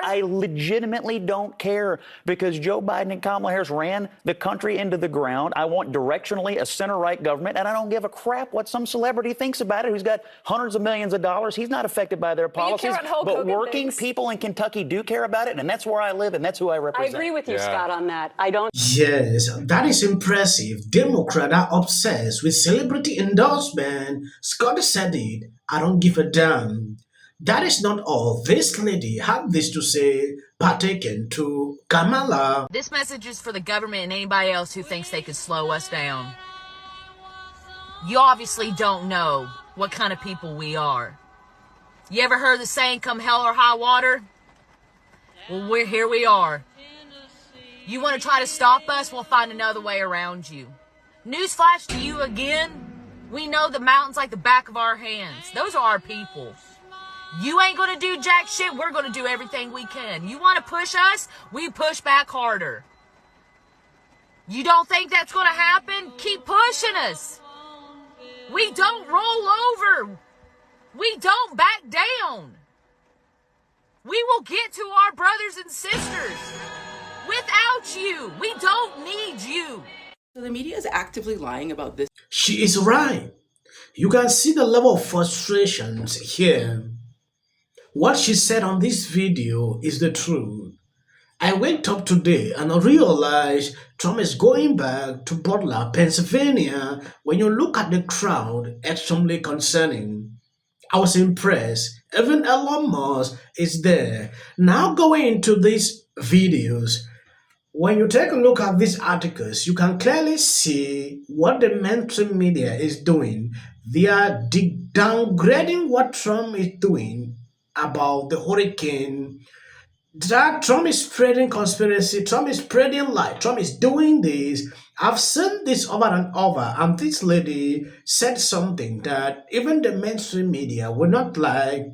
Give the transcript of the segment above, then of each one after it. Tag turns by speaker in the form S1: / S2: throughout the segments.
S1: I legitimately don't care because Joe Biden and Kamala Harris ran the country into the ground. I want directionally a center-right government, and I don't give a crap what some celebrity thinks about it who's got hundreds of millions of dollars. He's not affected by their policies. But working people in Kentucky do care about it, and that's where I live, and that's who I represent.
S2: I agree with you, Scott, on that. I don't.
S3: Yes, that is impressive. Democrats are obsessed with celebrity endorsement. Scott said it. I don't give a damn. That is not all. This lady had this to say, partaken to Kamala.
S4: This message is for the government and anybody else who thinks they can slow us down. You obviously don't know what kind of people we are. You ever heard the saying, come hell or high water? Well, here we are. You want to try to stop us? We'll find another way around you. Newsflash to you again. We know the mountains like the back of our hands. Those are our people. You ain't going to do jack shit. We're going to do everything we can. You want to push us? We push back harder. You don't think that's going to happen? Keep pushing us. We don't roll over. We don't back down. We will get to our brothers and sisters. Without you, we don't need you.
S5: So the media is actively lying about this.
S3: She is right. You can see the level of frustrations here. What she said on this video is the truth. I wake up today and I realized Trump is going back to Butler, Pennsylvania. When you look at the crowd, extremely concerning. I was impressed. Even Elon Musk is there. Now going into these videos, when you take a look at these articles, you can clearly see what the mainstream media is doing. They are downgrading what Trump is doing about the hurricane. That Trump is spreading conspiracy, Trump is spreading lie, Trump is doing this. I've seen this over and over, and this lady said something that even the mainstream media would not like.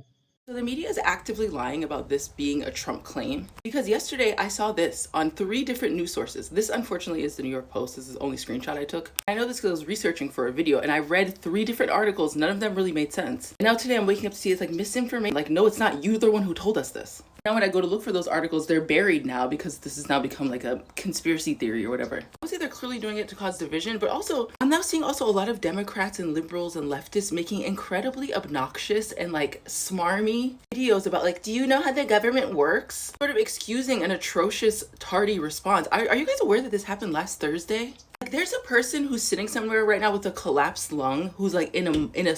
S5: So the media is actively lying about this being a Trump claim, because yesterday I saw this on 3 different news sources. This unfortunately is the New York Post. This is the only screenshot I took. I know this because I was researching for a video and I read 3 different articles. None of them really made sense. And now today I'm waking up to see it's like misinformation. Like, no, it's not. You're the one who told us this. Now when I go to look for those articles, they're buried now because this has now become like a conspiracy theory or whatever. Obviously they're clearly doing it to cause division, but also I'm now seeing also a lot of Democrats and liberals and leftists making incredibly obnoxious and like smarmy videos about like, do you know how the government works? Sort of excusing an atrocious tardy response. Are you guys aware that this happened last Thursday? Like, there's a person who's sitting somewhere right now with a collapsed lung who's like in a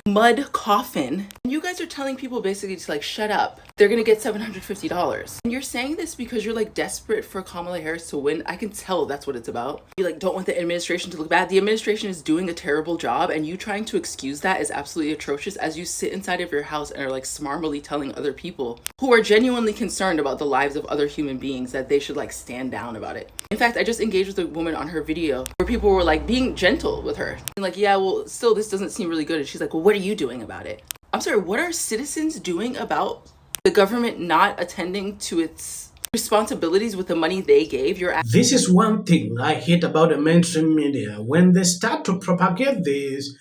S5: mud coffin. And you guys are telling people basically to like shut up. They're gonna get $750. And you're saying this because you're like desperate for Kamala Harris to win. I can tell that's what it's about. You like don't want the administration to look bad. The administration is doing a terrible job, and you trying to excuse that is absolutely atrocious as you sit inside of your house and are like smarmily telling other people who are genuinely concerned about the lives of other human beings that they should like stand down about it. In fact, I just engaged with a woman on her video where people were like being gentle with her. And like, yeah, well, still this doesn't seem really good. And she's like, well, what are you doing about it? I'm sorry, what are citizens doing about the government not attending to its responsibilities with the money they gave?
S3: This is one thing I hate about the mainstream media. When they start to propagate this,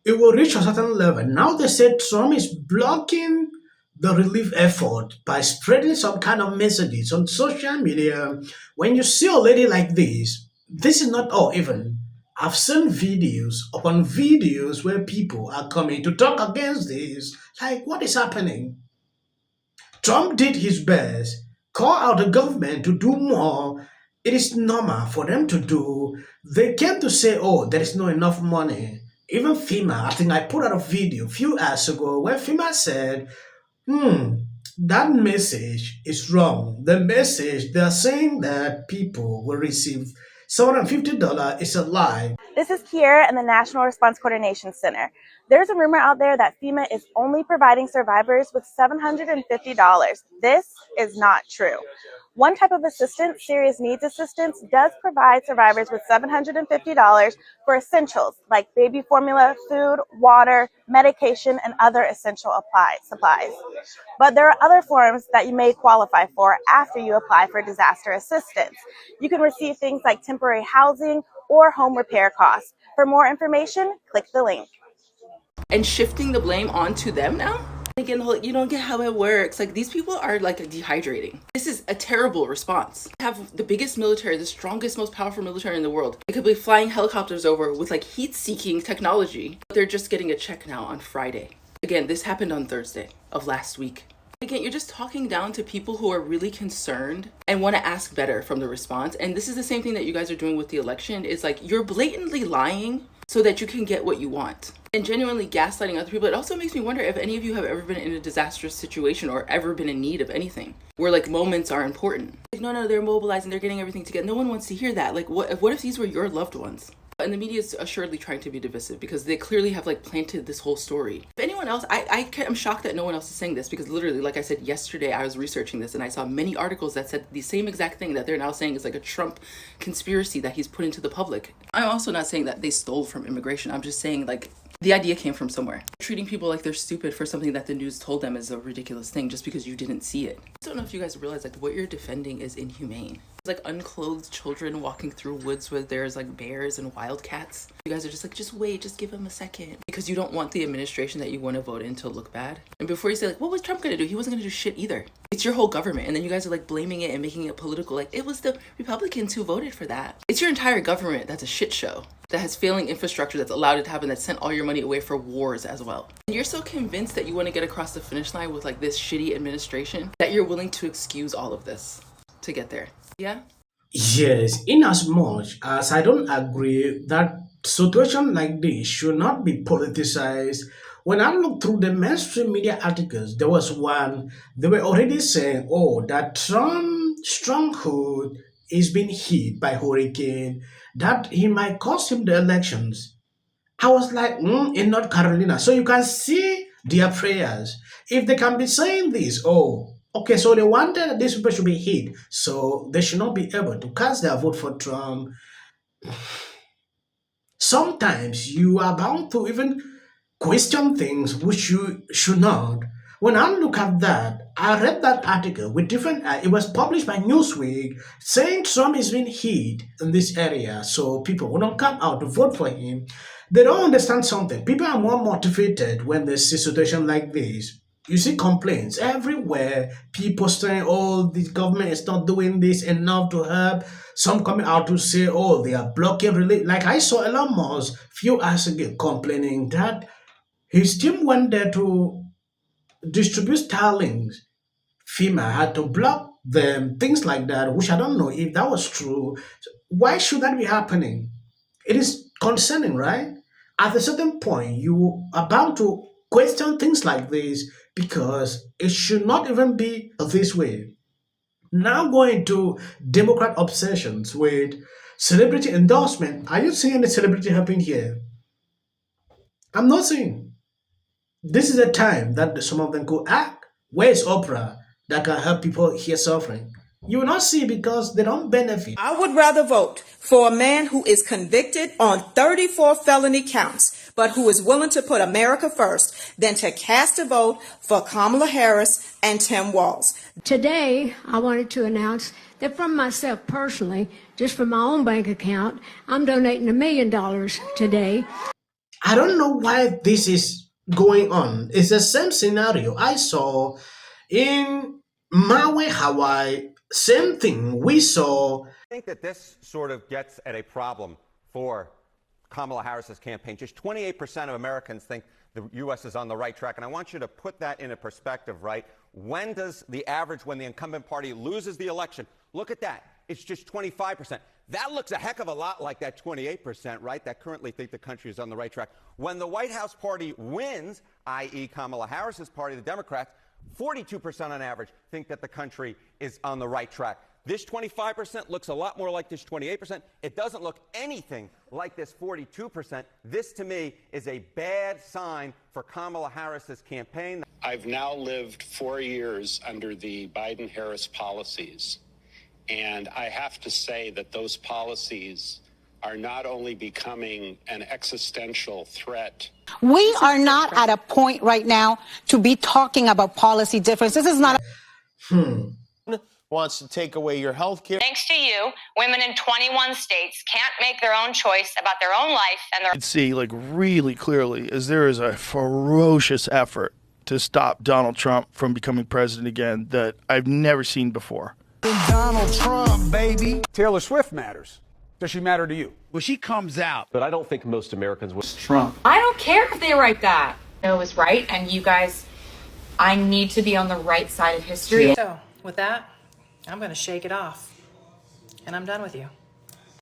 S3: it will reach a certain level. Now they say Trump is blocking the relief effort by spreading some kind of messages on social media. When you see a lady like this is not all even. I've seen videos upon videos where people are coming to talk against this. Like, what is happening? Trump did his best, call out the government to do more. It is normal for them to do. They came to say, oh, there is not enough money. Even FEMA, I think I put out a video a few hours ago where FEMA said, that message is wrong. The message, they're saying that people will receive $750 is a lie.
S6: This is Kiera in the National Response Coordination Center. There's a rumor out there that FEMA is only providing survivors with $750. This is not true. One type of assistance, serious needs assistance, does provide survivors with $750 for essentials like baby formula, food, water, medication, and other essential supplies. But there are other forms that you may qualify for after you apply for disaster assistance. You can receive things like temporary housing or home repair costs. For more information, click the link.
S5: And shifting the blame onto them now? Again, the whole, you don't get how it works. Like, these people are like dehydrating. This is a terrible response. Have the biggest military, the strongest, most powerful military in the world. They could be flying helicopters over with like heat-seeking technology. They're just getting a check now on Friday. Again, this happened on Thursday of last week. Again, you're just talking down to people who are really concerned and want to ask better from the response. And this is the same thing that you guys are doing with the election. It's like you're blatantly lying so that you can get what you want and genuinely gaslighting other people. It also makes me wonder if any of you have ever been in a disastrous situation or ever been in need of anything where like moments are important. Like, no, they're mobilizing, they're getting everything together. No one wants to hear that. Like, what if these were your loved ones? And the media is assuredly trying to be divisive because they clearly have like planted this whole story. If anyone else, I'm shocked that no one else is saying this because literally, like I said yesterday, I was researching this and I saw many articles that said the same exact thing that they're now saying is like a Trump conspiracy that he's put into the public. I'm also not saying that they stole from immigration. I'm just saying like the idea came from somewhere. Treating people like they're stupid for something that the news told them is a ridiculous thing just because you didn't see it. I don't know if you guys realize like what you're defending is inhumane. It's like unclothed children walking through woods where there's like bears and wildcats. You guys are just like, just wait, just give him a second. Because you don't want the administration that you want to vote in to look bad. And before you say like, what was Trump gonna do? He wasn't gonna do shit either. It's your whole government. And then you guys are like blaming it and making it political. Like it was the Republicans who voted for that. It's your entire government that's a shit show. That has failing infrastructure that's allowed it to happen, that sent all your money away for wars as well. And you're so convinced that you want to get across the finish line with like this shitty administration that you're willing to excuse all of this to get there. Yeah?
S3: Yes, in as much as I don't agree that situation like this should not be politicized. When I look through the mainstream media articles, there was one, they were already saying, oh, that Trump stronghold is being hit by hurricane, that he might cost him the elections. I was like, in North Carolina. So you can see their prayers. If they can be saying this, oh, okay, so they wanted that these people should be hit, so they should not be able to cast their vote for Trump. Sometimes you are bound to even question things which you should not. When I look at that, I read that article with different, it was published by Newsweek saying Trump is being hit in this area, so people will not come out to vote for him. They don't understand something. People are more motivated when they see a situation like this. You see complaints everywhere. People saying, oh, the government is not doing this enough to help. Some coming out to say, oh, they are blocking relief. Like I saw Elon Musk few hours ago complaining that his team went there to distribute Starlings. FEMA had to block them, things like that, which I don't know if that was true. Why should that be happening? It is concerning, right? At a certain point, you are bound to question things like this because it should not even be this way. Now going to Democrat obsessions with celebrity endorsement. Are you seeing any celebrity happening here? I'm not seeing. This is a time that some of them could act. Where is Oprah that can help people here suffering? You will not see because they don't benefit.
S7: I would rather vote for a man who is convicted on 34 felony counts, but who is willing to put America first, than to cast a vote for Kamala Harris and Tim Walz.
S8: Today, I wanted to announce that from myself personally, just from my own bank account, I'm donating $1 million today.
S3: I don't know why this is going on. It's the same scenario I saw in Maui, Hawaii. Same thing we saw.
S9: I think that this sort of gets at a problem for Kamala Harris's campaign. Just 28% of Americans think the U.S. is on the right track. And I want you to put that into perspective, right? When does the average, when the incumbent party loses the election, look at that. It's just 25%. That looks a heck of a lot like that 28%, right, that currently think the country is on the right track. When the White House party wins, i.e. Kamala Harris's party, the Democrats, 42% on average think that the country is on the right track. This 25% looks a lot more like this 28%. It doesn't look anything like this 42%. This, to me, is a bad sign for Kamala Harris's campaign.
S10: I've now lived 4 years under the Biden-Harris policies, and I have to say that those policies are not only becoming an existential threat.
S2: We are not at a point right now to be talking about policy difference. This is not
S11: wants to take away your health care.
S12: Thanks to you, women in 21 states can't make their own choice about their own life and their...
S11: See, like, really clearly, is there is a ferocious effort to stop Donald Trump from becoming president again that I've never seen before.
S13: Donald Trump, baby. Taylor Swift matters. Does she matter to you? Well, she comes out.
S14: But I don't think most Americans would.
S13: Trump.
S15: I don't care if they write that. No is right, and you guys, I need to be on the right side of history.
S16: So, with that, I'm going to shake it off. And I'm done with you.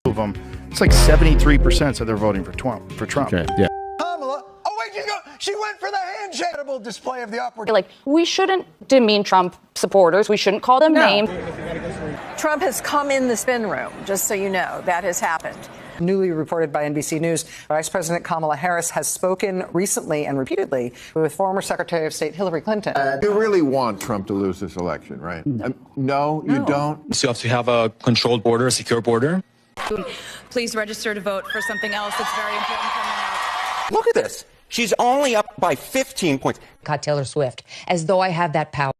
S11: Of them, it's like 73% said they're voting for Trump.
S13: Okay, yeah.
S17: Kamala, oh wait, she went for the handshake. Display of the upward.
S18: Like, we shouldn't demean Trump supporters. We shouldn't call them names.
S19: Trump has come in the spin room, just so you know. That has happened.
S20: Newly reported by NBC News, Vice President Kamala Harris has spoken recently and repeatedly with former Secretary of State Hillary Clinton.
S21: You really want Trump to lose this election, right? No, you don't?
S22: So you have to have a controlled border, a secure border.
S23: Please register to vote for something else that's very important coming up.
S24: Look at this. She's only up by 15 points.
S25: Taylor Swift, as though I have that power.